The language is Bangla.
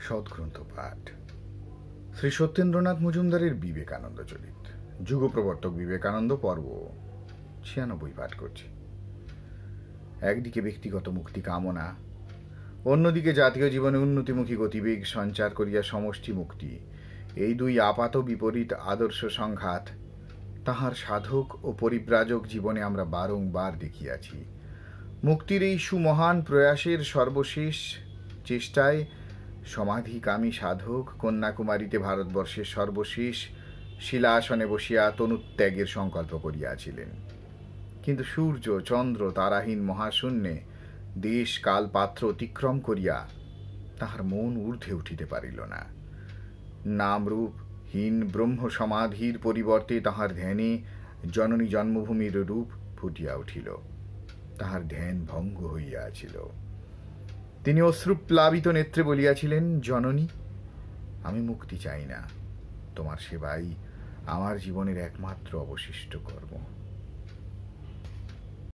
সৎগ্রন্থ পাঠ। শ্রী সত্যেন্দ্রনাথ মজুমদারের বিবেকানন্দ চরিত, যুগপ্রবর্তক বিবেকানন্দ পর্ব 96 পাঠ করছি। একদিকে ব্যক্তিগত মুক্তি কামনা, অন্যদিকে জাতীয় জীবনে উন্নতিমুখী গতিবেগ সঞ্চার করিয়া সমষ্টি মুক্তি, এই দুই আপাত বিপরীত আদর্শ সংঘাত তাহার সাধক ও পরিব্রাজক জীবনে আমরা বারংবার দেখিয়াছি। মুক্তির এই সুমহান প্রয়াসের সর্বশেষ চেষ্টায় সমাধিকামী সাধক কন্যাকুমারীতে ভারতবর্ষের সর্বশেষ শিলাসনে বসিয়া তনুত্যাগের সংকল্প করিয়াছিলেন। কিন্তু সূর্য চন্দ্র তারাহীন মহাশূন্যে দেশ কাল পাত্র অতিক্রম করিয়া তাহার মন ঊর্ধ্বে উঠিতে পারিল না। নামরূপহীন ব্রহ্ম সমাধির পরিবর্তে তাহার ধ্যানে জননী জন্মভূমির রূপ ফুটিয়া উঠিল। তাহার ধ্যান ভঙ্গ হইয়াছিল। তিনি অশ্রুপ্লাবিত নেত্রে বলিয়াছিলেন, জননী, আমি মুক্তি চাই না, তোমার সেবাই আমার জীবনের একমাত্র অবশিষ্ট কর্ম।